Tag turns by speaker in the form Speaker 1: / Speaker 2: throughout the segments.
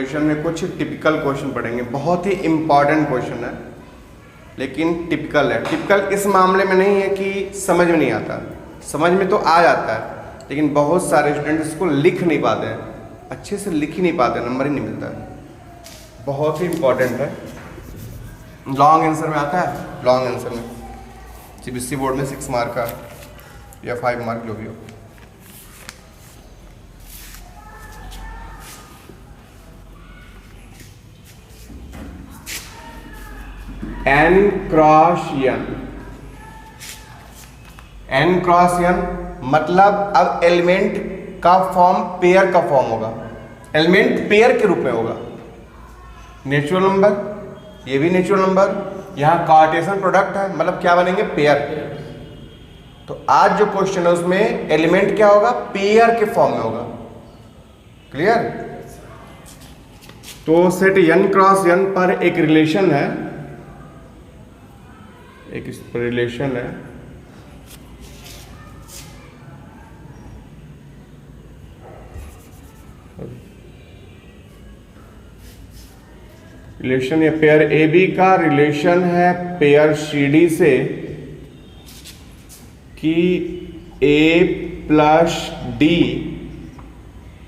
Speaker 1: Position में कुछ typical question पढ़ेंगे। बहुत ही इम्पॉर्टेंट क्वेश्चन है, लेकिन टिपिकल है। टिपिकल इस मामले में नहीं है कि समझ में नहीं आता, समझ में तो आ जाता है, लेकिन बहुत सारे स्टूडेंट इसको लिख नहीं पाते हैं, अच्छे से लिख ही नहीं पाते, नंबर ही नहीं मिलता है। बहुत ही इम्पॉर्टेंट है। लॉन्ग आंसर में आता है, लॉन्ग आंसर में सीबीएसई बोर्ड में 6 मार्क का या 5 मार्क जो भी हो। n cross n, n cross n मतलब अब एलिमेंट का फॉर्म पेयर का फॉर्म होगा, एलिमेंट पेयर के रूप में होगा। नेचुरल नंबर, ये भी नेचुरल नंबर, यहाँ कार्टेशियन प्रोडक्ट है, मतलब क्या बनेंगे, पेयर। तो आज जो क्वेश्चन है उसमें एलिमेंट क्या होगा, पेयर के फॉर्म में होगा। क्लियर? तो सेट n क्रॉस n पर एक रिलेशन है, एक इस पर रिलेशन है, रिलेशन या पेयर ए बी का रिलेशन है पेयर सी डी से कि ए प्लस डी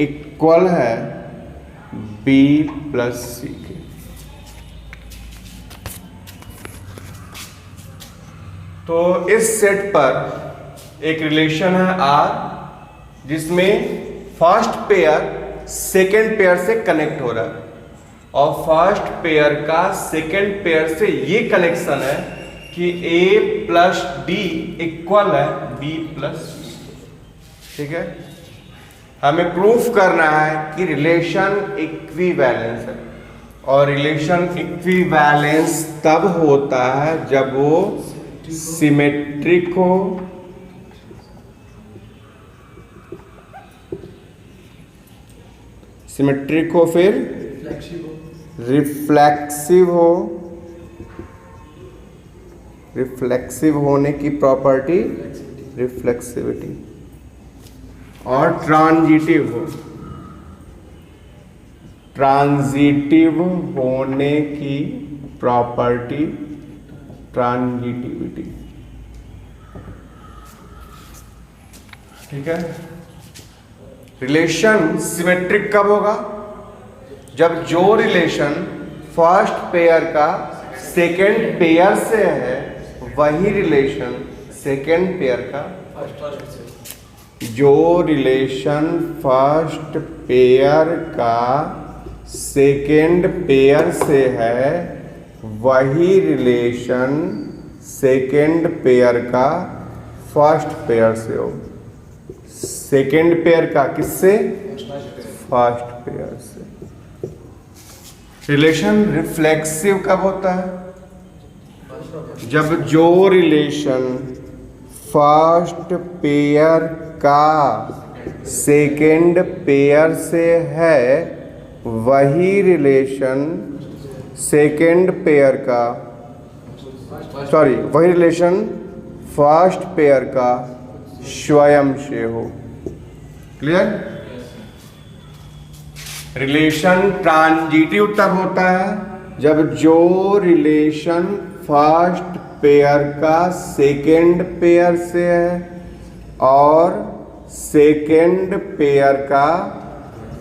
Speaker 1: इक्वल है बी प्लस सी के। तो इस सेट पर एक रिलेशन है आर, जिसमें फर्स्ट पेयर सेकेंड पेयर से कनेक्ट हो रहा है, और फर्स्ट पेयर का सेकेंड पेयर से ये कनेक्शन है कि a प्लस डी इक्वल है b प्लस सी। ठीक है, हमें प्रूफ करना है कि रिलेशन इक्विवेलेंस है, और रिलेशन इक्विवेलेंस तब होता है जब वो सिमेट्रिक हो, सिमेट्रिक हो, फिर रिफ्लेक्सिव हो, रिफ्लेक्सिव होने की प्रॉपर्टी रिफ्लेक्सिविटी, और ट्रांजिटिव हो, ट्रांजिटिव होने की प्रॉपर्टी ट्रांजिटिविटी। ठीक है, रिलेशन सिमेट्रिक कब होगा, जब जो रिलेशन फर्स्ट पेयर का सेकेंड पेयर से है वही रिलेशन सेकेंड पेयर का, जो रिलेशन फर्स्ट पेयर का सेकेंड पेयर से है वही रिलेशन सेकेंड पेयर का फर्स्ट पेयर से हो। सेकेंड पेयर का किससे, फर्स्ट पेयर से। रिलेशन रिफ्लेक्सिव कब होता है, जब जो रिलेशन फर्स्ट पेयर का सेकेंड पेयर से है वही रिलेशन सेकेंड पेयर का, सॉरी वही रिलेशन फर्स्ट पेयर का स्वयं से हो। क्लियर? रिलेशन ट्रांजिटिव तब होता है जब जो रिलेशन फर्स्ट पेयर का सेकेंड पेयर से है और सेकेंड पेयर का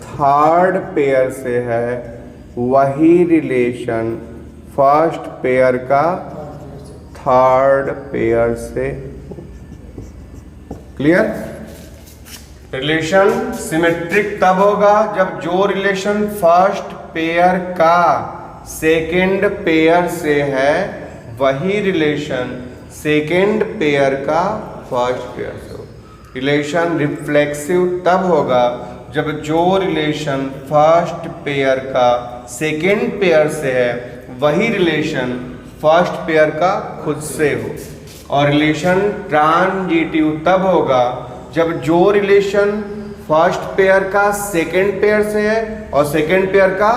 Speaker 1: थर्ड पेयर से है वही रिलेशन फर्स्ट पेयर का थर्ड पेयर से। क्लियर? रिलेशन सिमेट्रिक तब होगा जब जो रिलेशन फर्स्ट पेयर का सेकेंड पेयर से है वही रिलेशन सेकेंड पेयर का फर्स्ट पेयर से हो। रिलेशन रिफ्लेक्सिव तब होगा जब जो रिलेशन फर्स्ट पेयर का सेकेंड पेयर से है वही रिलेशन फर्स्ट पेयर का खुद से हो। और रिलेशन ट्रांजिटिव तब होगा जब जो रिलेशन फर्स्ट पेयर का सेकेंड पेयर से है और सेकेंड पेयर का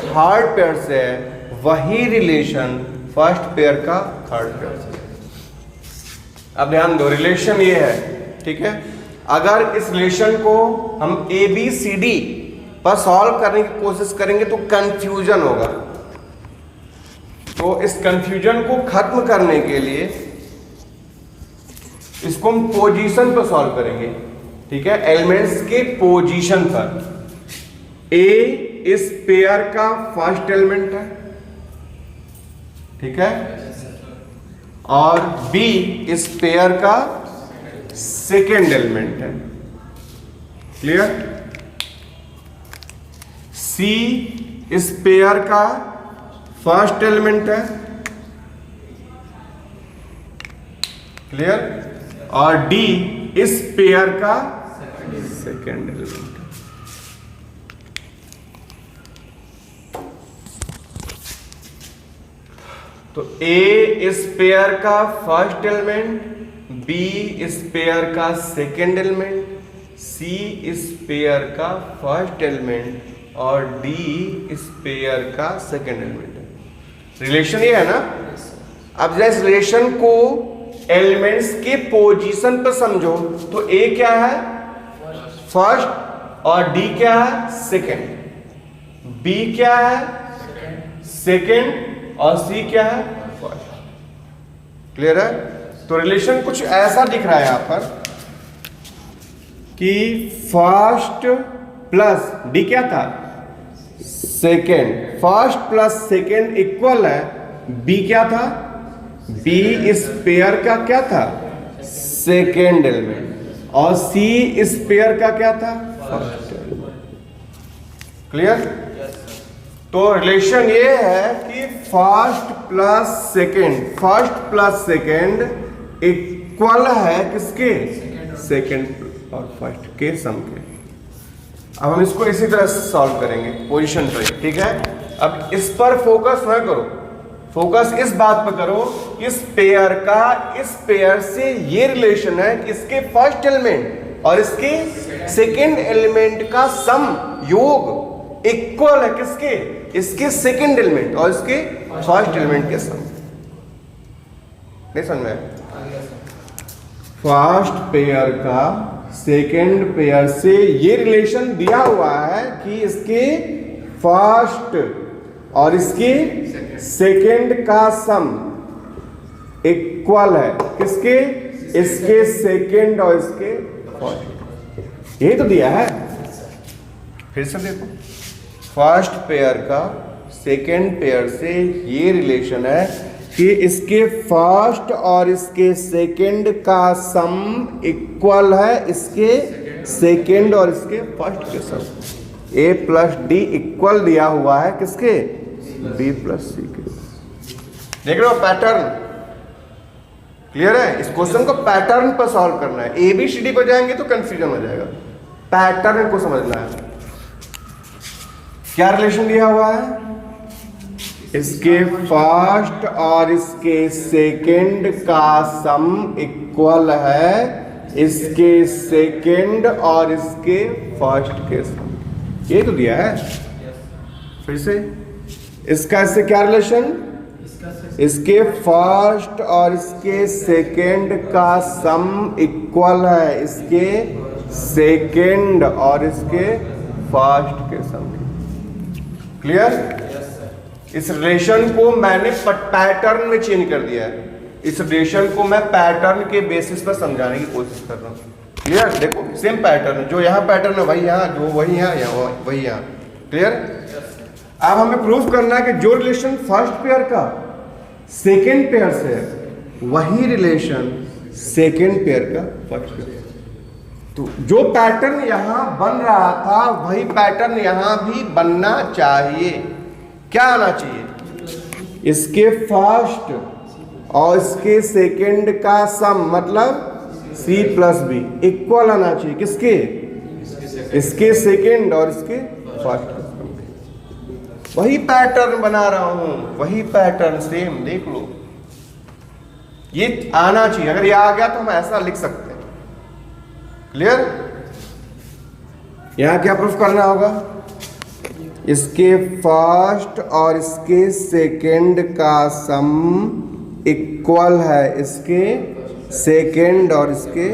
Speaker 1: थर्ड पेयर से है वही रिलेशन फर्स्ट पेयर का थर्ड पेयर से है। अब ध्यान दो, रिलेशन ये है, ठीक है। अगर इस रिलेशन को हम ABCD पर सॉल्व करने की कोशिश करेंगे तो कंफ्यूजन होगा। तो इस कंफ्यूजन को खत्म करने के लिए इसको हम पोजीशन पर सॉल्व करेंगे, ठीक है, एलिमेंट्स के पोजीशन पर। ए इस पेयर का फर्स्ट एलिमेंट है, ठीक है, और बी इस पेयर का सेकेंड एलिमेंट है। क्लियर? सी इस पेयर का फर्स्ट एलिमेंट है, क्लियर, और डी इस पेयर का सेकेंड एलिमेंट है। तो ए इस पेयर का फर्स्ट एलिमेंट, बी इस पेयर का सेकेंड एलिमेंट, सी इस पेयर का फर्स्ट एलिमेंट और डी इस पेयर का सेकेंड एलिमेंट है। रिलेशन ये है ना। अब जैसे इस रिलेशन को एलिमेंट्स के पोजीशन पर समझो तो ए क्या है, फर्स्ट, और डी क्या है, सेकेंड, बी क्या है, सेकेंड, और सी क्या है, फर्स्ट। क्लियर है? तो रिलेशन कुछ ऐसा दिख रहा है यहां पर कि फर्स्ट प्लस डी क्या था, second, first plus second equal है बी क्या था, बी इस पेयर का क्या था, सेकेंड एलिमेंट, और सी इस पेयर का क्या था, फर्स्ट एलिमेंट। क्लियर? तो रिलेशन ये है कि फर्स्ट प्लस सेकेंड इक्वल है किसके, सेकेंड और फर्स्ट के सम के। अब हम इसको इसी तरह से सॉल्व करेंगे पोजीशन पर, ठीक है। अब इस पर फोकस ना करो, फोकस इस बात पर करो, इस पेयर का इस पेयर से ये रिलेशन है कि इसके फर्स्ट एलिमेंट और इसके सेकेंड एलिमेंट का सम, योग इक्वल है किसके, इसके सेकेंड एलिमेंट और इसके फर्स्ट एलिमेंट के सम। नहीं समझ में? फर्स्ट पेयर का सेकेंड पेयर से ये रिलेशन दिया हुआ है कि इसके फर्स्ट और इसके सेकेंड का सम इक्वल है किसके, इसके सेकेंड और इसके फर्स्ट। यही तो दिया है। फिर से देखो, फर्स्ट पेयर का सेकेंड पेयर से ये रिलेशन है कि इसके फर्स्ट और इसके सेकेंड का सम इक्वल है इसके सेकेंड और इसके फर्स्ट के सम। ए प्लस डी इक्वल दिया हुआ है किसके, बी प्लस सी के। देख रहे हो पैटर्न? क्लियर है? इस क्वेश्चन को पैटर्न पर सॉल्व करना है। ए बी सी डी पर जाएंगे तो कंफ्यूजन हो जाएगा, पैटर्न को समझना है। क्या रिलेशन दिया हुआ है, इसके फर्स्ट और इसके सेकेंड का सम इक्वल है इसके सेकेंड और इसके फर्स्ट के सम। ये तो दिया है। फिर से इसका इससे क्या रिलेशन, इसके फर्स्ट और इसके सेकेंड का सम इक्वल है इसके सेकेंड और इसके फर्स्ट के सम। क्लियर? इस रिलेशन को मैंने पैटर्न में चेंज कर दिया है। इस रिलेशन को मैं पैटर्न के बेसिस पर समझाने की कोशिश कर रहा हूँ। क्लियर? देखो सेम पैटर्न, जो यहाँ पैटर्न है वही यहाँ, जो वही यहाँ वही यहाँ। क्लियर? अब हमें प्रूफ करना है कि जो रिलेशन फर्स्ट पेयर का सेकेंड पेयर से है वही रिलेशन सेकेंड पेयर का फर्स्ट पेयर। तो जो पैटर्न यहां बन रहा था वही पैटर्न यहां भी बनना चाहिए। क्या आना चाहिए, इसके फर्स्ट और इसके सेकेंड का सम मतलब सी प्लस बी इक्वल आना चाहिए किसके, इसके सेकेंड और इसके फर्स्ट के सम। वही पैटर्न बना रहा हूं, वही पैटर्न सेम, देख लो ये आना चाहिए। अगर ये आ गया तो हम ऐसा लिख सकते हैं। क्लियर? यहां क्या प्रूफ करना होगा, इसके फर्स्ट और इसके सेकेंड का सम इक्वल है इसके सेकेंड और इसके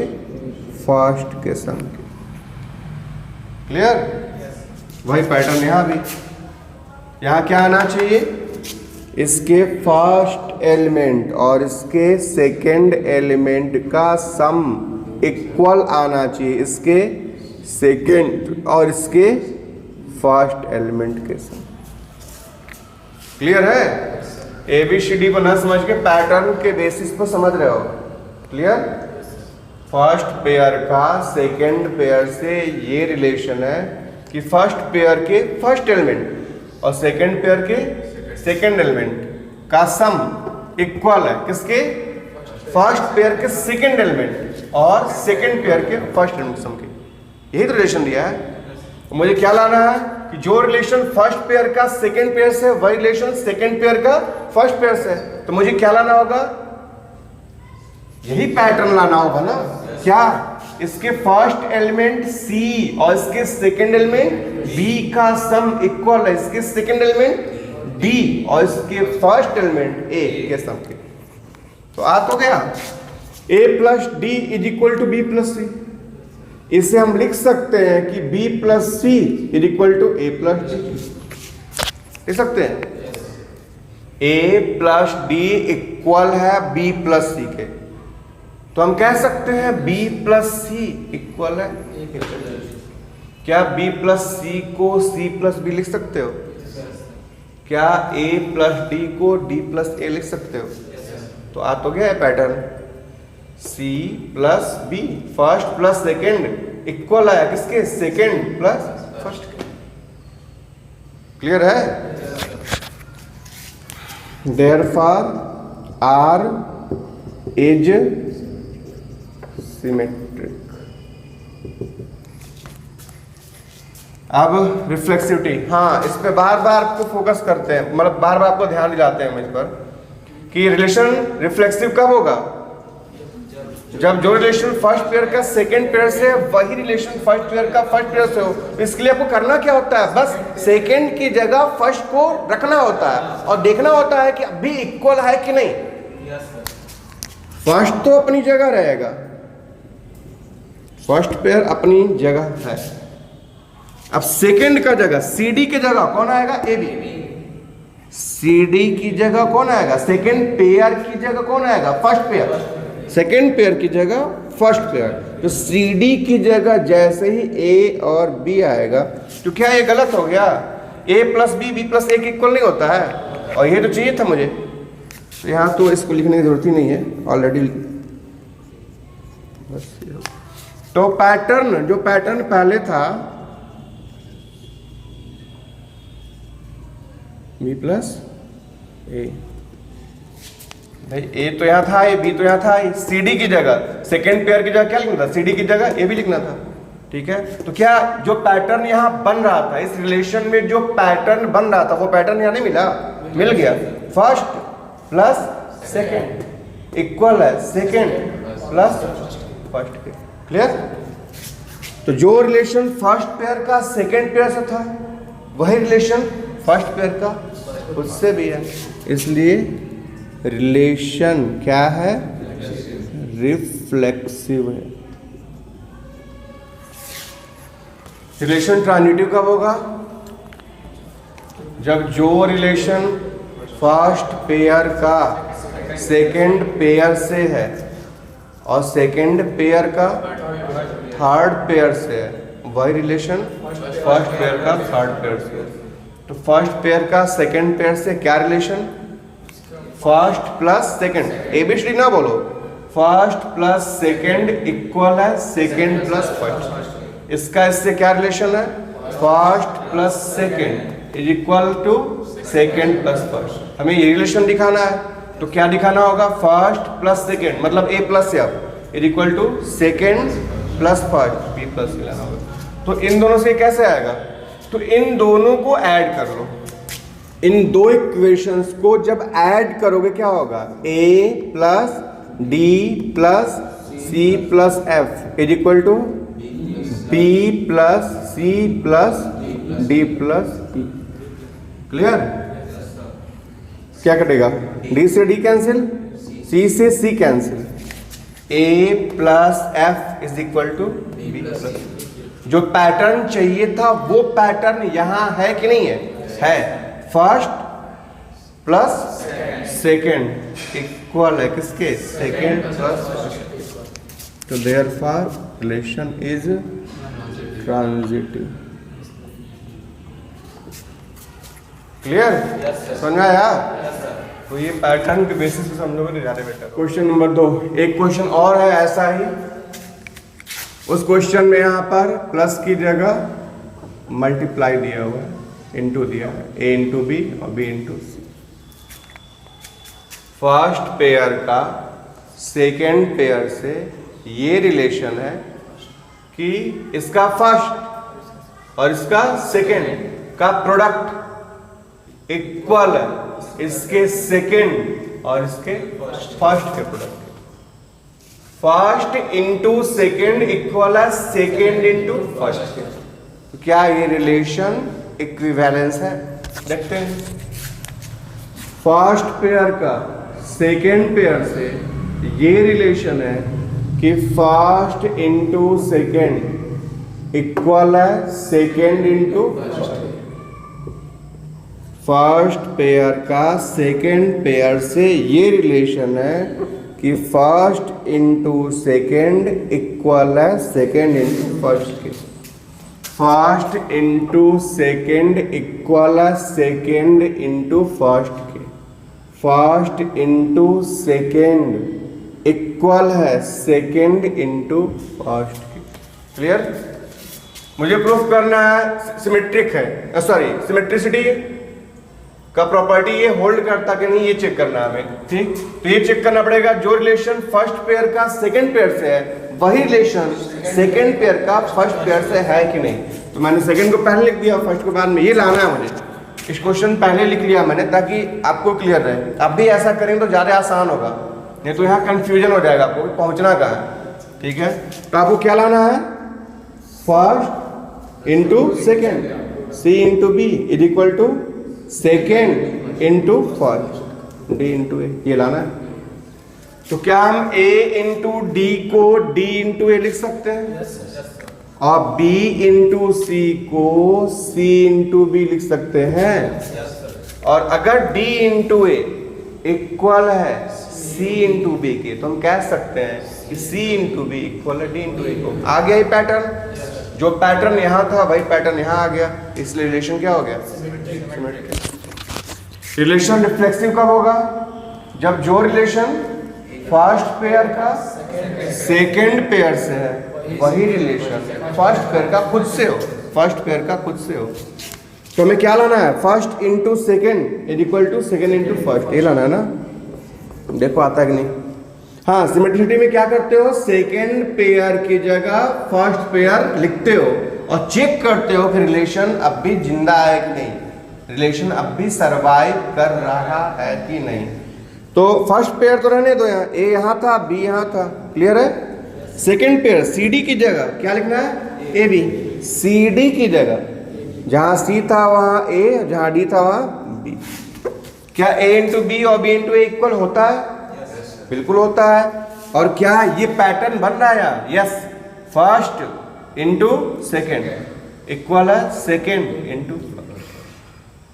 Speaker 1: फर्स्ट के सम के। क्लियर? वही पैटर्न यहाँ भी। यहाँ क्या आना चाहिए, इसके फर्स्ट एलिमेंट और इसके सेकंड एलिमेंट का सम इक्वल आना चाहिए, इसके सेकंड और इसके फर्स्ट एलिमेंट के सम। क्लियर है? ABCD को ना समझ के पैटर्न के बेसिस पर समझ रहे हो। क्लियर? फर्स्ट पेयर का सेकंड पेयर से ये रिलेशन है कि फर्स्ट पेयर के फर्स्ट एलिमेंट और सेकंड पेयर के सेकंड एलिमेंट का सम इक्वल है किसके, फर्स्ट पेयर के सेकंड एलिमेंट और सेकंड पेयर के फर्स्ट एलिमेंट सम के। यही तो रिलेशन दिया है। मुझे क्या लाना है कि जो रिलेशन फर्स्ट पेयर का सेकंड पेयर से वही रिलेशन सेकंड पेयर का फर्स्ट पेयर से। तो मुझे क्या लाना होगा, यही पैटर्न लाना होगा ना। क्या, इसके फर्स्ट एलिमेंट C और इसके सेकंड एलिमेंट B का सम इक्वल है इसके सेकंड एलिमेंट D और इसके फर्स्ट एलिमेंट A के सम के। तो आ तो गया A plus D is equal to B plus C। इसे हम लिख सकते हैं कि B plus C is equal to A plus D। लिख सकते हैं A प्लस D इक्वल है B प्लस C के। तो हम कह सकते हैं B प्लस C इक्वल है A के। क्या B प्लस C को C प्लस B लिख सकते हो? क्या A प्लस D को D प्लस A लिख सकते हो? तो आ तो गया है pattern, C plus B first plus second equal है किसके, सेकेंड प्लस फर्स्ट के। क्लियर है? Therefore R is symmetric। अब रिफ्लेक्सिविटी, हाँ इस पे बार बार आपको फोकस करते हैं, मतलब बार बार आपको ध्यान दिलाते हैं हम इस पर कि रिलेशन रिफ्लेक्सिव कब होगा, जब जो रिलेशन फर्स्ट पेयर का सेकंड पेयर से वही रिलेशन फर्स्ट पेयर का फर्स्ट पेयर से हो। इसके लिए आपको करना क्या होता है, बस सेकंड की जगह फर्स्ट को रखना होता है और देखना होता है कि अभी इक्वल है कि नहीं। फर्स्ट तो अपनी जगह रहेगा, फर्स्ट पेयर अपनी जगह है। अब सेकंड का जगह CD की जगह कौन आएगा, AB। CD की जगह कौन आएगा, सेकंड पेयर की जगह कौन आएगा, फर्स्ट पेयर। सेकेंड पेयर की जगह फर्स्ट पेयर। तो CD की जगह जैसे ही A और B आएगा, तो क्या ये गलत हो गया, A plus B B plus A equal नहीं होता है, और ये तो चाहिए था मुझे। तो यहाँ तो इसको लिखने की जरूरत ही नहीं है, ऑलरेडी बस। तो पैटर्न, जो पैटर्न पहले था B प्लस A, भाई A तो यहाँ था, B तो यहाँ था, CD की जगह सेकेंड पेयर की जगह क्या लिखना था, CD की जगह A भी लिखना था। ठीक है, तो क्या जो पैटर्न यहाँ बन रहा था, इस रिलेशन में जो पैटर्न बन रहा था वो पैटर्न यहाँ नहीं मिला, मिल गया। फर्स्ट प्लस सेकेंड इक्वल है सेकेंड प्लस फर्स्ट के। क्लियर? तो जो रिलेशन फर्स्ट पेयर का सेकेंड पेयर से था वही रिलेशन फर्स्ट पेयर का उससे भी है, इसलिए रिलेशन क्या है, रिफ्लेक्सिव है। रिलेशन ट्रांजिटिव कब होगा, जब जो रिलेशन फर्स्ट पेयर का सेकंड पेयर से है और सेकंड पेयर का थर्ड पेयर से है, वही रिलेशन फर्स्ट पेयर का थर्ड पेयर से है। तो फर्स्ट पेयर का सेकंड पेयर से क्या relation, first plus second. ABCD ना बोलो, फर्स्ट प्लस सेकंड इक्वल है सेकंड प्लस फर्स्ट। इसका इससे क्या रिलेशन है, first plus second is equal to second plus first. हमें ये रिलेशन दिखाना है, तो क्या दिखाना होगा, फर्स्ट प्लस सेकंड मतलब A plus F is equal to second plus first B plus मिलाना होगा। तो इन दोनों से कैसे आएगा, तो इन दोनों को ऐड कर लो। इन दो इक्वेशंस को जब ऐड करोगे क्या होगा, A plus D plus C plus F is equal to B plus C plus D plus E। Clear? क्या कटेगा, D से D कैंसिल, C से C cancel, A plus F is equal to B plus. जो pattern चाहिए था वो pattern यहां है कि नहीं है फर्स्ट प्लस सेकेंड इक्वल है किसके, सेकेंड प्लस फर्स्ट। तो therefore relation is transitive. Clear, समझ में आया? तो ये पैटर्न के बेसिस पे हम लोगों ने जाने बेटा। क्वेश्चन नंबर 2, एक क्वेश्चन और है ऐसा ही। उस क्वेश्चन में यहाँ पर प्लस की जगह मल्टीप्लाई दिया हुआ है, इनटू दिया है, a इंटू बी और b इंटू सी। फर्स्ट पेयर का सेकेंड पेयर से ये रिलेशन है कि इसका फर्स्ट और इसका सेकेंड का प्रोडक्ट इक्वल है इसके सेकेंड और इसके फर्स्ट के product. First into second equal है सेकेंड इंटू फर्स्ट। तो क्या ये रिलेशन इक्विवेलेंस है? देखते हैं। फर्स्ट पेयर का सेकेंड पेयर से ये रिलेशन है कि फर्स्ट इंटू सेकेंड इक्वल है second into first. First pair का सेकेंड पेयर से ये रिलेशन है कि फर्स्ट इंटू सेकेंड इक्वल है सेकेंड इंटू फर्स्ट के। फर्स्ट इंटू सेकेंड इक्वल है सेकेंड इंटू फर्स्ट के। फर्स्ट इंटू सेकेंड इक्वल है सेकेंड इंटू फर्स्ट के। क्लियर? मुझे प्रूफ करना है सिमेट्रिक है, सॉरी सिमेट्रिसिटी का प्रॉपर्टी ये होल्ड करता कि नहीं, ये चेक करना है हमें। ठीक, तो ये चेक करना पड़ेगा जो रिलेशन फर्स्ट पेयर का सेकंड पेयर से है वही रिलेशन सेकंड पेयर का फर्स्ट पेयर से है कि नहीं। तो मैंने सेकंड को पहले लिख दिया, फर्स्ट को बाद में। ये लाना है मुझे, इस क्वेश्चन पहले लिख लिया मैंने ताकि आपको क्लियर रहे। अब भी ऐसा करेंगे तो ज्यादा आसान होगा, नहीं तो यहाँ कंफ्यूजन हो जाएगा आपको पहुंचना कहाँ है। ठीक है, तो आपको क्या लाना है? First into second, C into B is equal to second into first, D into A, ये लाना है। तो क्या हम a इंटू डी को d इंटू ए लिख सकते हैं? और b इंटू सी को c इंटू बी लिख सकते हैं। और अगर d इंटू ए इक्वल है c इंटू बी के, तो हम कह सकते हैं कि c इंटू बी इक्वल है d इंटू ए को। आ गया ये पैटर्न, जो पैटर्न यहां था वही पैटर्न यहां आ गया, इसलिए रिलेशन क्या हो गया? रिलेशन रिफ्लेक्सिव कब होगा? जब जो रिलेशन फर्स्ट पेयर का सेकेंड पेयर से है वही रिलेशन फर्स्ट पेयर का खुद से हो, फर्स्ट पेयर का खुद से हो। तो हमें क्या लाना है? First into second is equal to second into first, ये लाना है ना। देखो आता है कि नहीं? हाँ, सिमेट्रिसिटी में क्या करते हो? सेकेंड पेयर की जगह फर्स्ट पेयर लिखते हो और चेक करते हो कि रिलेशन अब भी जिंदा है कि नहीं, रिलेशन अब भी सरवाइव कर रहा है कि नहीं। तो फर्स्ट पेयर तो रहने दो, यहाँ ए यहाँ था, बी यहाँ था। क्लियर है? सेकेंड पेयर सी डी की जगह क्या लिखना है? A B. सी डी की जगह जहाँ सी था वहाँ ए, जहाँ डी था वहाँ बी। क्या ए इंटू बी और बी इंटू ए इक्वल होता है? बिल्कुल होता है। और क्या ये पैटर्न बन रहा है यहाँ? Yes, first into second equal है सेकेंड इंटू।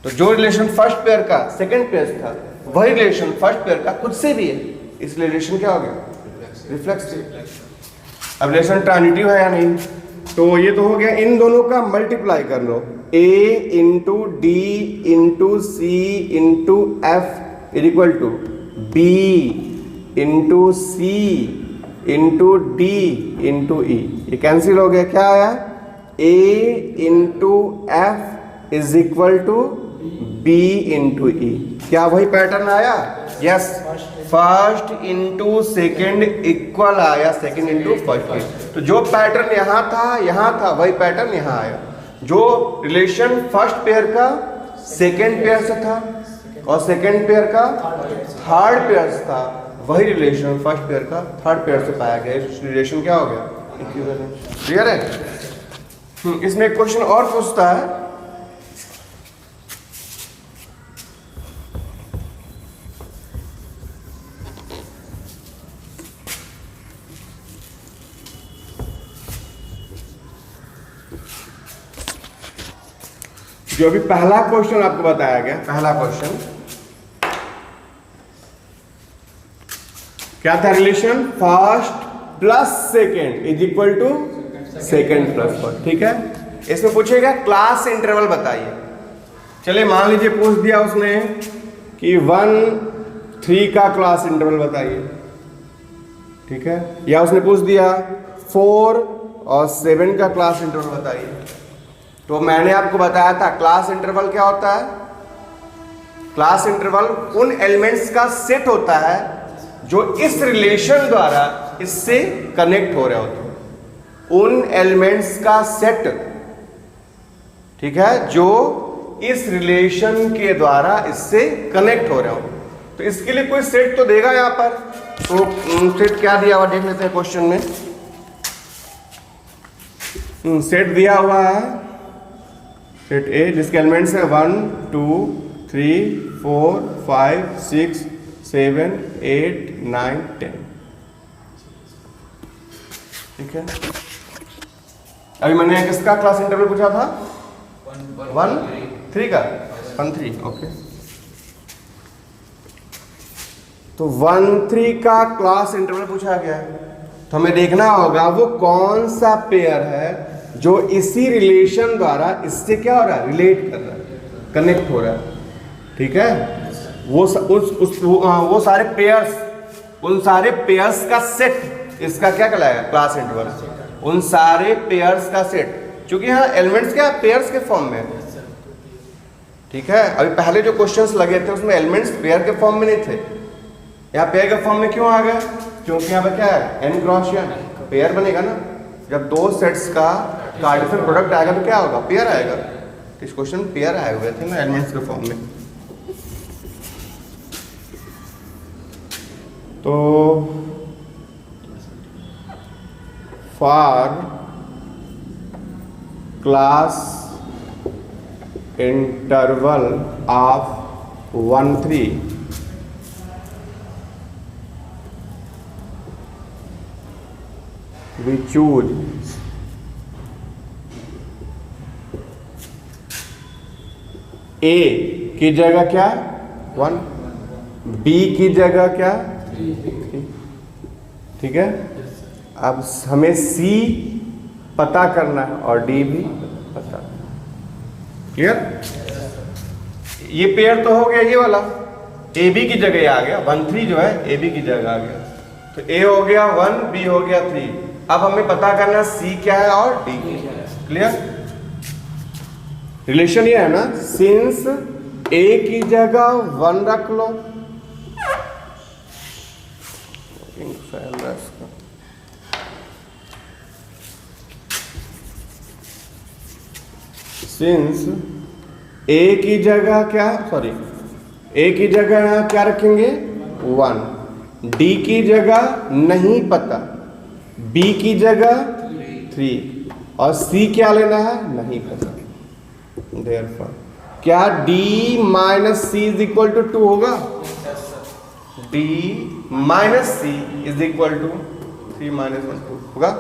Speaker 1: तो जो रिलेशन फर्स्ट पेयर का सेकेंड पेयर था वही रिलेशन फर्स्ट पेयर का खुद से भी है, इसलिए रिलेशन क्या हो गया? रिफ्लेक्सिव। अब रिलेशन ट्रांजिटिव है या नहीं? तो ये तो हो गया, इन दोनों का मल्टीप्लाई कर लो, a into D into C into F is equal to B into C into D into E. ये कैंसिल हो गया, क्या आया? a into F is equal to B into E. क्या वही पैटर्न आया? Yes, first into second equal आया second into first. तो जो पैटर्न यहाँ था वही पैटर्न यहाँ आया। जो रिलेशन फर्स्ट पेयर का सेकेंड पेयर से था और सेकेंड पेयर का थर्ड पेयर से था वही रिलेशन फर्स्ट पेयर का थर्ड पेयर से पाया गया। रिलेशन क्या हो गया? इक्विवेलेंस। क्लियर है? इसमें एक क्वेश्चन और पूछता है, जो अभी पहला क्वेश्चन आपको बताया गया, पहला क्वेश्चन क्या था? Relation first plus second is equal to second plus first. ठीक है, इसमें पूछेगा क्लास इंटरवल बताइए। चलिए मान लीजिए पूछ दिया उसने कि 1 3 का क्लास इंटरवल बताइए। ठीक है, या उसने पूछ दिया 4 और 7 का क्लास इंटरवल बताइए। तो मैंने आपको बताया था क्लास इंटरवल क्या होता है। क्लास इंटरवल उन एलिमेंट्स का सेट होता है जो इस रिलेशन द्वारा इससे कनेक्ट हो रहे होते हैं। उन एलिमेंट्स का सेट, ठीक है, जो इस रिलेशन के द्वारा इससे कनेक्ट हो रहे हो। तो इसके लिए कोई सेट तो देगा यहां पर। तो सेट क्या दिया हुआ देख लेते हैं क्वेश्चन में। सेट दिया हुआ है, सेट ए, जिसके एलिमेंट्स है 1 2 3 4 5 6 7 8 9 10। ठीक है, अभी मैंने किसका क्लास इंटरवल पूछा था? 1 3 का 1 3। ओके, तो 1 3 का क्लास इंटरवल पूछा गया है। तो हमें देखना होगा वो कौन सा पेयर है जो इसी रिलेशन द्वारा इससे क्या हो रहा है, रिलेट कर रहा है, कनेक्ट हो रहा है। ठीक है, वो सारे पेयर्स, उन सारे पेयर्स का सेट इसका क्या कहलाएगा? Class interval. उन सारे पेयर्स का सेट, क्योंकि यहाँ एलिमेंट्स क्या पेयर्स के फॉर्म में है। ठीक है, अभी पहले जो क्वेश्चंस लगे थे उसमें एलिमेंट्स पेयर के फॉर्म में नहीं थे। यहाँ पेयर के फॉर्म में क्यों आ गए? क्योंकि यहाँ पे क्या है, n क्रॉस n पेयर बनेगा ना। जब दो सेट्स का कार्टेशियन प्रोडक्ट आएगा तो क्या होगा? पेयर आएगा। तो इस क्वेश्चन में पेयर आए हुए थे ना एलिमेंट्स के फॉर्म में। तो for class interval of 1 3 we choose A की जगह क्या 1, B की जगह क्या 3। ठीक है, अब हमें C पता करना है और D भी पता। क्लियर? ये पेयर तो हो गया, ये वाला AB की जगह आ गया 1 3 जो है AB की जगह आ गया। तो A हो गया 1, B हो गया 3। अब हमें पता करना C क्या है और D क्या है। क्लियर? रिलेशन ये है ना, सिंस A की जगह 1 रख लो, सिंस A की जगह क्या, सॉरी A की जगह यहाँ क्या रखेंगे 1, D की जगह नहीं पता, B की जगह 3 और C क्या लेना है नहीं पता। Therefore क्या D minus C is equal to 2 होगा? D minus C is equal to 3 minus 1 2 होगा।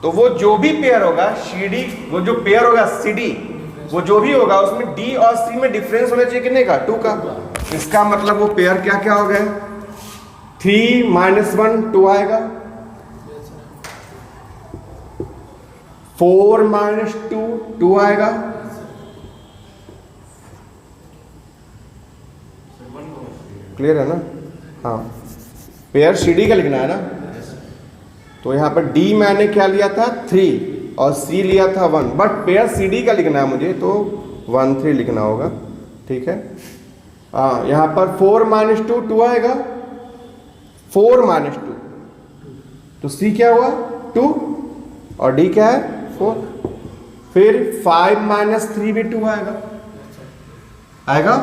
Speaker 1: तो वो जो भी पेयर होगा CD, वो जो पेयर होगा CD, वो जो भी होगा उसमें D और C में डिफरेंस होना चाहिए कितने का? 2 का। इसका मतलब वो पेयर क्या क्या हो गए? 3 माइनस 1 2 आएगा, 4 माइनस 2 2 आएगा, क्लियर है ना? हाँ, पेयर CD का लिखना है ना। तो यहाँ पर D मैंने क्या लिया था 3 और C लिया था 1, बट पेयर CD का लिखना है मुझे, तो 1 3 लिखना होगा। ठीक है, हाँ, यहाँ पर 4 माइनस 2 2 आएगा, 4 माइनस 2, तो C क्या हुआ 2 और D क्या है 4। फिर 5 माइनस 3 भी 2 आएगा, आएगा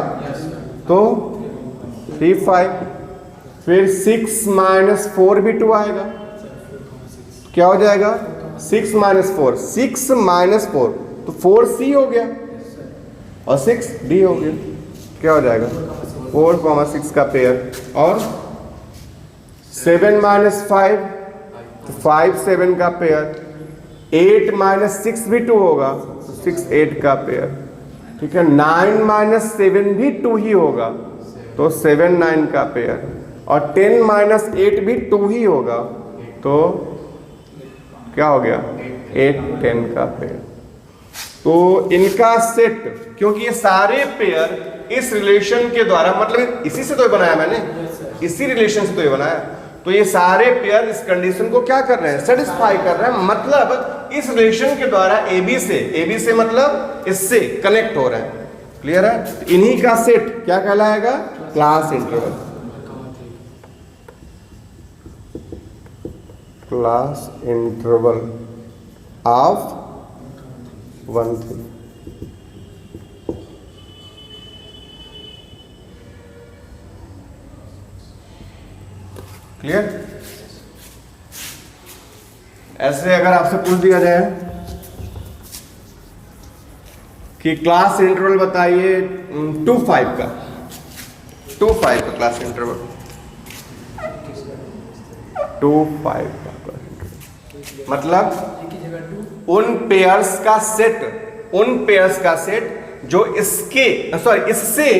Speaker 1: तो 3 5। फिर 6 माइनस 4 भी 2 आएगा, क्या हो जाएगा 6 माइनस 4, 6 माइनस 4 तो 4C हो गया और 6D हो गया। क्या हो जाएगा 4 6 का पेयर। और 7 माइनस 5 तो 5 7 का पेयर। 8 माइनस 6 भी 2 होगा, तो 6 8 का पेयर। ठीक है, 9 माइनस 7 भी 2 ही होगा, तो 7 9 का पेयर। और 10 माइनस 8 भी 2 ही होगा, तो क्या हो गया 8 10 का पेयर। तो इनका सेट, क्योंकि ये सारे पेयर इस रिलेशन के द्वारा, मतलब इसी से तो बनाया मैंने, इसी रिलेशन से तो ये बनाया, तो ये सारे पेयर इस कंडीशन को क्या कर रहे हैं, सेटिस्फाई कर रहे हैं। मतलब इस रिलेशन के द्वारा AB से मतलब इससे कनेक्ट हो रहे हैं। क्लियर है? इन्हीं का सेट क्या कहलाएगा, class interval. Class interval of 1 3। Clear? ऐसे अगर आपसे पूछ दिया जाए कि क्लास इंटरवल बताइए 2 5 का, 2 5 का क्लास इंटरवल, 2 5 का क्लास इंटरवल, मतलब उन पेयर्स का सेट जो इससे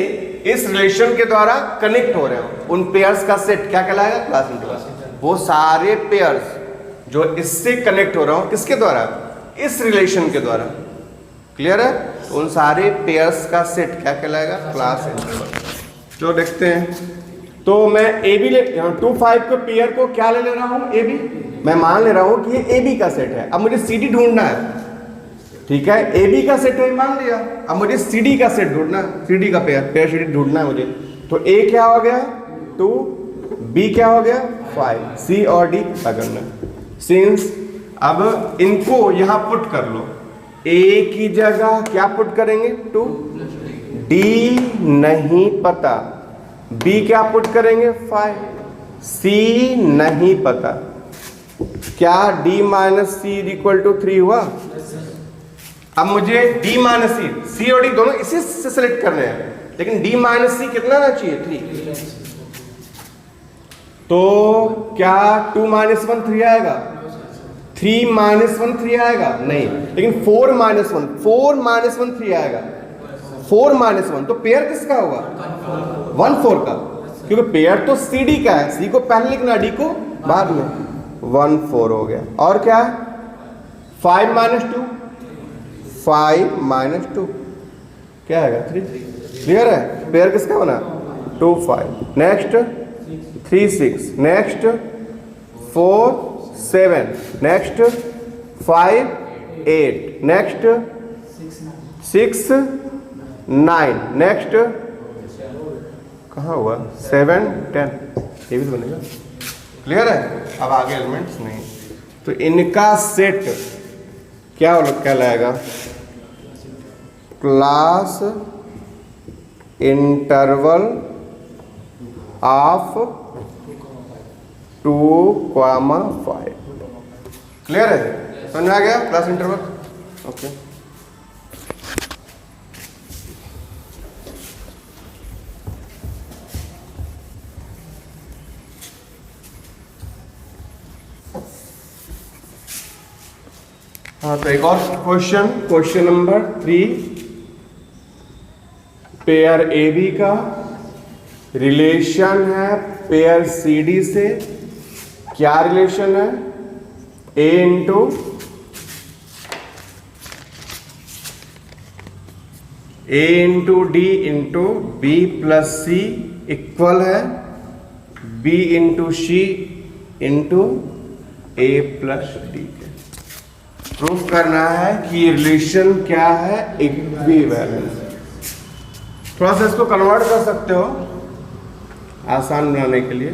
Speaker 1: इस रिलेशन के द्वारा कनेक्ट हो रहे हो, उन पेयर्स का सेट क्या कहलाएगा, क्लास इंटरवल। वो सारे पेयर्स जो इससे कनेक्ट हो रहा हो, किसके द्वारा, इस रिलेशन के द्वारा। क्लियर है? तो उन सारे पेयर्स का सेट क्या कहलाएगा, क्लास इंटरवल। जो देखते हैं, तो मैं AB 2 5 के पेयर को क्या ले रहा हूं, AB। मैं मान ले रहा हूं कि ये AB का सेट है। अब मुझे CD ढूंढना है। ठीक है, AB का सेट है, मान लिया। अब मुझे CD का सेट ढूंढना है, CD का पेयर CD ढूंढना है मुझे। तो A क्या हो गया 2, B क्या हो गया 5, C और D पता करना है। सिंस अब इनको यहां पुट कर लो, A की जगह क्या पुट करेंगे 2, D नहीं पता, B क्या पुट करेंगे 5, C नहीं पता। क्या D minus C equal to 3 हुआ? अब मुझे D माइनस C और D दोनों इसी से सेलेक्ट करने हैं, लेकिन D माइनस C कितना ना चाहिए 3। तो क्या 2 माइनस 1 3 आएगा, 3 माइनस 1 3 आएगा नहीं, लेकिन 4 माइनस 1 3 आएगा। 4 माइनस 1 तो पेयर किसका होगा 1 4 का, क्योंकि पेयर तो CD का है, C को पहले लिखना, D को बाद में। 1 4 हो गया। और क्या 5 माइनस 2, 5 माइनस 2 क्या आएगा 3। क्लियर है? पेयर किसका बना 2 5, next 3 6, next 4 7, next 5 8, next 6 9, next कहाँ हुआ 7 10, ये भी तो बनेगा। क्लियर है? अब आगे एलिमेंट्स नहीं, तो इनका सेट क्या कहलाएगा, क्लास इंटरवल ऑफ 2 5। क्लियर है? समझ आ गया क्लास इंटरवल? ओके। हाँ, तो एक और क्वेश्चन नंबर 3, पेयर AB का रिलेशन है पेयर CD से। क्या रिलेशन है, A into D into B plus C इक्वल है B into C into A plus D। Proof करना है कि ये रिलेशन क्या है, इक्विवेलेंस। थोड़ा सा इसको कन्वर्ट कर सकते हो आसान बनाने के लिए।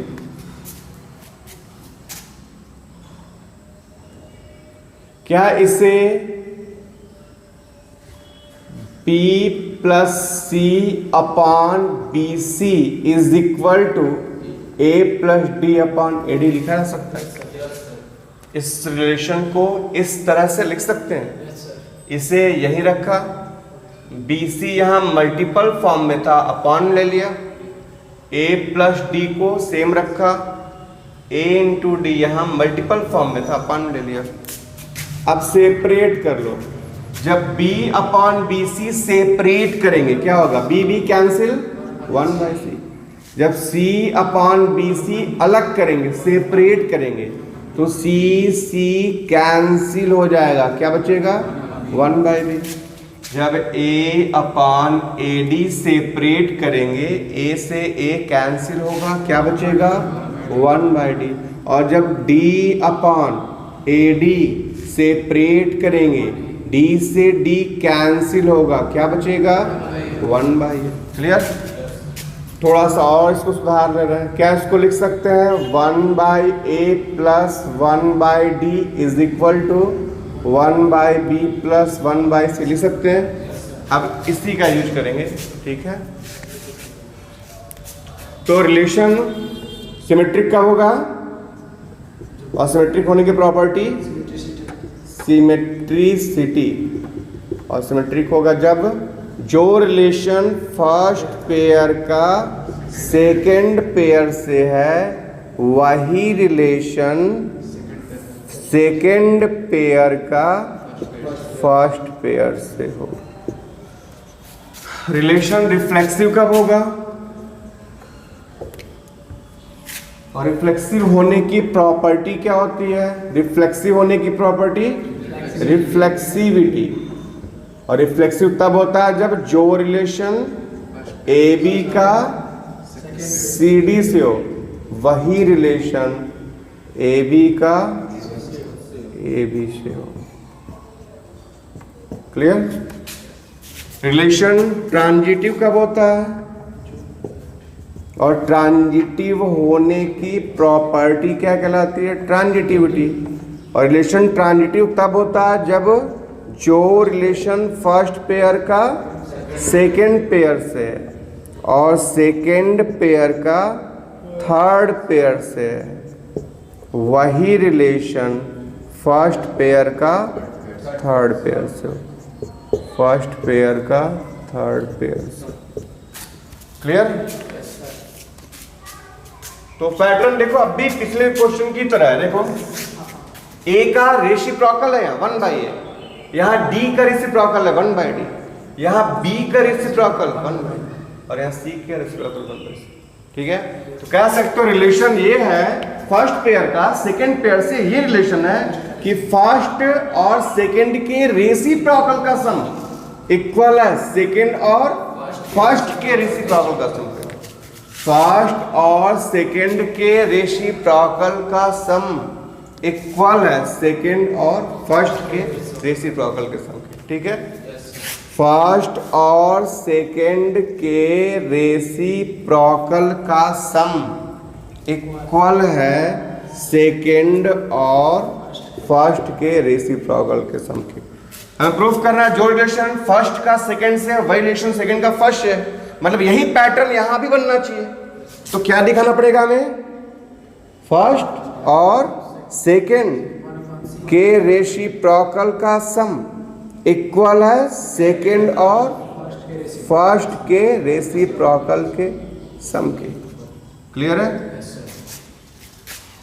Speaker 1: क्या इसे P plus C upon BC is equal to A plus D upon AD लिखा जा सकता है? इस रिलेशन को इस तरह से लिख सकते हैं। इसे यही रखा, BC यहाँ मल्टीपल फॉर्म में था, अपॉन ले लिया। A प्लस D को सेम रखा, A इंटू D यहाँ मल्टीपल फॉर्म में था, अपॉन ले लिया। अब सेपरेट कर लो। जब b upon B C separate करेंगे क्या होगा? b b cancel 1/c। जब c अपॉन बी सी अलग करेंगे, सेपरेट करेंगे, तो c c कैंसिल हो जाएगा, क्या बचेगा? 1/b। जब a upon A D separate करेंगे, a से a कैंसिल होगा, क्या बचेगा? 1/d। और जब d upon A D separate करेंगे, d से d कैंसिल होगा, क्या बचेगा? 1/a। क्लियर? थोड़ा सा और इसको सुधार ले रहे हैं। क्या इसको लिख सकते हैं? 1/a plus 1/d is equal to 1/b plus 1/c लिख सकते हैं। अब इसी का यूज करेंगे, ठीक है? तो रिलेशन सिमेट्रिक का होगा, और सिमेट्रिक होने की प्रॉपर्टी सिमेट्रिसिटी। और सिमेट्रिक होगा जब जो रिलेशन फर्स्ट पेयर का सेकंड पेयर से है, वही रिलेशन सेकंड पेयर का फर्स्ट पेयर से हो। रिलेशन रिफ्लेक्सिव कब होगा? और रिफ्लेक्सिव होने की प्रॉपर्टी क्या होती है? रिफ्लेक्सिव होने की प्रॉपर्टी रिफ्लेक्सिविटी। और रिफ्लेक्सिव तब होता है जब जो रिलेशन ए बी का सी डी से हो, वही रिलेशन ए बी का ए बी से हो। क्लियर? रिलेशन ट्रांजिटिव कब होता है? और ट्रांजिटिव होने की प्रॉपर्टी क्या कहलाती है? ट्रांजिटिविटी। और रिलेशन ट्रांजिटिव तब होता है जब जो रिलेशन फर्स्ट पेयर का सेकंड पेयर से और सेकंड पेयर का थर्ड पेयर से, वही रिलेशन फर्स्ट पेयर का थर्ड पेयर से, फर्स्ट पेयर का थर्ड पेयर से। क्लियर? तो पैटर्न देखो अब भी पिछले क्वेश्चन की तरह है। देखो a का रेसिप्रोकल है 1/a, यहाँ d का रेसिप्रोकल है 1/d, यहाँ b का रेसिप्रोकल 1/d, और यहाँ c का रेसिप्रोकल 1/c। ठीक है? तो कह सकते हो रिलेशन ये है फर्स्ट पेयर का सेकंड पेयर से, ये रिलेशन है कि फर्स्ट और सेकंड के रेसिप्रोकल का सम इक्वल है सेकंड और फर्स्ट के रेसिप्रोकल का सम। फर्स्ट और सेकंड के रेसिप्रोकल का सम इक्वल है सेकंड और फर्स्ट के रेसिप्रोकल के सम के। ठीक है? फर्स्ट और सेकंड के रेसिप्रोकल का सम इक्वल है सेकंड और फर्स्ट के रेसिप्रोकल के सम के। हमें प्रूफ करना है जो रिलेशन फर्स्ट का सेकंड से, वही रिलेशन सेकंड का फर्स्ट है, मतलब यही पैटर्न यहां भी बनना चाहिए। तो क्या दिखाना पड़ेगा हमें? फर्स्ट और सेकंड के रेसिप्रोकल का सम इक्वल है सेकंड और फर्स्ट के रेसिप्रोकल के सम के। क्लियर है?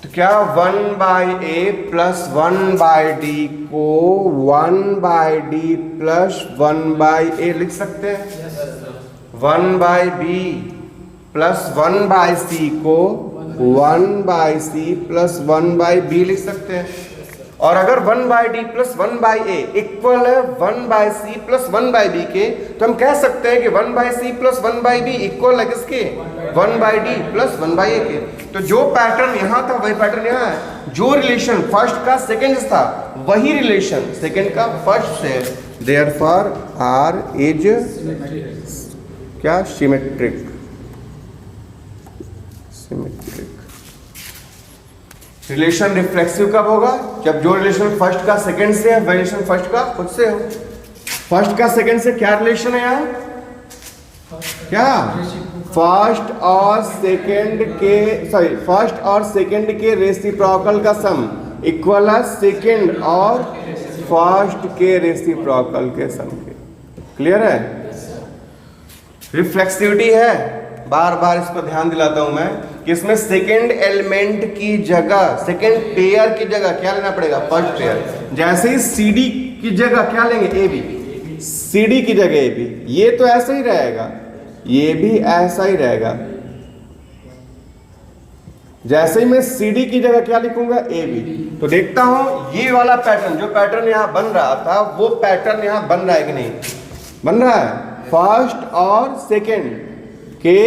Speaker 1: तो क्या 1/a प्लस 1/d को 1/d प्लस 1/a लिख सकते हैं? 1/b प्लस 1/c को 1/c प्लस 1/b लिख सकते हैं। और अगर 1/d प्लस 1/a इक्वल है 1/c प्लस 1/b के, तो हम कह सकते हैं कि 1/c प्लस 1/b इक्वल है किसके? 1/d प्लस 1/a के। तो जो पैटर्न यहां था वही पैटर्न यहां है। जो रिलेशन फर्स्ट का सेकंड से था, वही रिलेशन सेकंड का फर्स्ट से। देयरफॉर आर इज क्या? सिमेट्रिक। सिमेट्रिक। रिलेशन रिफ्लेक्सिव कब होगा? जब जो रिलेशन फर्स्ट का सेकंड से है, वही रिलेशन फर्स्ट का खुद से हो। फर्स्ट का सेकंड से क्या रिलेशन है यहाँ? क्या? फर्स्ट और सेकंड के रेसिप्रोकल का सम इक्वल है सेकंड और फर्स्ट के रेसिप्रोकल के सम के। क्लियर है? रिफ्लेक्सिविटी है, बार बार इस पर ध्यान दिलाता हूं मैं कि इसमें सेकेंड एलिमेंट की जगह, सेकेंड पेयर की जगह क्या लेना पड़ेगा? First pair. जैसे ही CD की जगह क्या लेंगे? AB। CD की जगह AB। ये तो ऐसा ही रहेगा, ये भी ऐसा ही रहेगा। जैसे ही मैं CD की जगह क्या लिखूंगा? AB। तो देखता हूं ये वाला पैटर्न, जो पैटर्न यहां बन रहा था वो पैटर्न यहां बन रहा है कि नहीं बन रहा है? फर्स्ट और सेकेंड के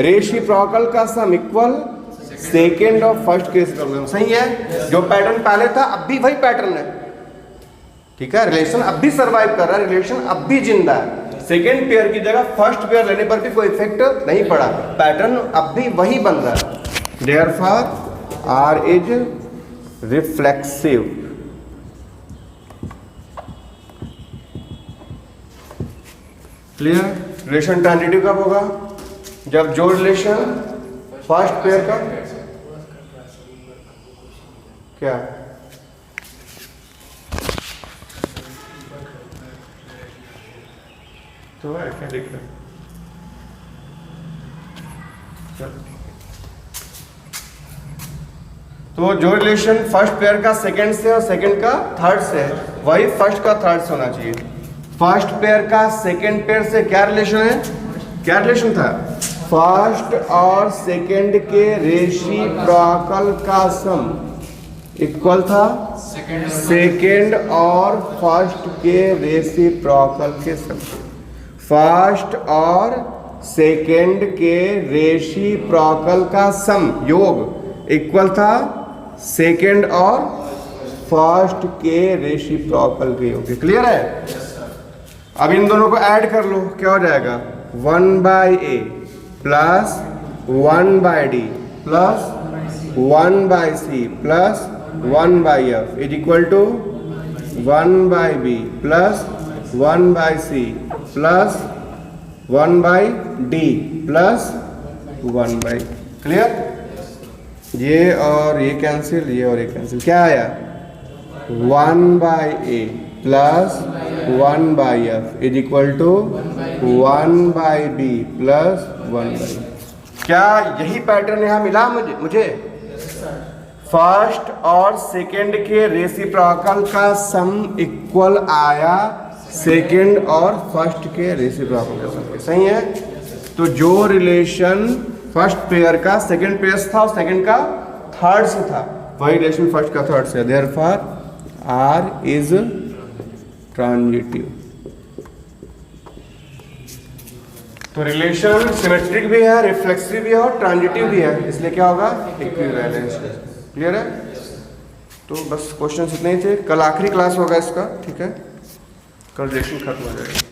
Speaker 1: रेसिप्रोकल का सम इक्वल सेकेंड और फर्स्ट के रेसिप्रोकल। सही है, जो पैटर्न पहले था अब भी वही पैटर्न है, ठीक है। रिलेशन अब भी सर्वाइव कर रहा है, रिलेशन अब भी जिंदा है। सेकेंड पेयर की जगह फर्स्ट पेयर लेने पर भी कोई इफेक्ट नहीं पड़ा, पैटर्न अब भी वही बन रहा है। Therefore R is reflexive। Clear? Relation transitive कब होगा? जब जो रिलेशन फर्स्ट पेयर का क्या तो है, क्या देख रहे? तो जो रिलेशन फर्स्ट पेयर का सेकंड से और सेकंड का थर्ड से है, वही फर्स्ट का थर्ड से होना चाहिए। फर्स्ट पेयर का सेकंड पेयर से क्या रिलेशन है? क्या रिलेशन था? फर्स्ट और सेकंड के रेसिप्रोकल का सम इक्वल था सेकंड और फर्स्ट के रेसिप्रोकल के सम। फर्स्ट और सेकंड के रेसिप्रोकल का सम योग इक्वल था सेकेंड और फर्स्ट के रेसिप्रोकल के योग। क्लियर है? अब इन दोनों को ऐड कर लो, क्या हो जाएगा? 1/a plus 1/d plus 1/c plus 1/f is equal to 1/b plus 1/c plus 1/d plus 1/। Clear? ये और ये कैंसिल, ये और ये कैंसिल, क्या आया? 1/a plus 1/f is equal to 1/b plus 1/e। क्या यही पैटर्न यहां मिला मुझे? फर्स्ट और सेकेंड के रेसिप्रोकल का सम इक्वल आया सेकेंड और फर्स्ट के रेसिप्रोकल का सम। सही है? तो जो रिलेशन फर्स्ट पेयर का सेकंड पेयर से था और सेकंड का थर्ड से था, वही रिलेशन फर्स्ट का थर्ड से है। Therefore R is transitive. तो रिलेशन सिमेट्रिक भी है, रिफ्लेक्सिव भी है और ट्रांजिटिव भी है, इसलिए क्या होगा? इक्विवेलेंस। क्लियर है? तो बस क्वेश्चन इतने ही थे। कल आखिरी क्लास होगा इसका, ठीक है? कल रिलेशन खत्म हो जाएगा।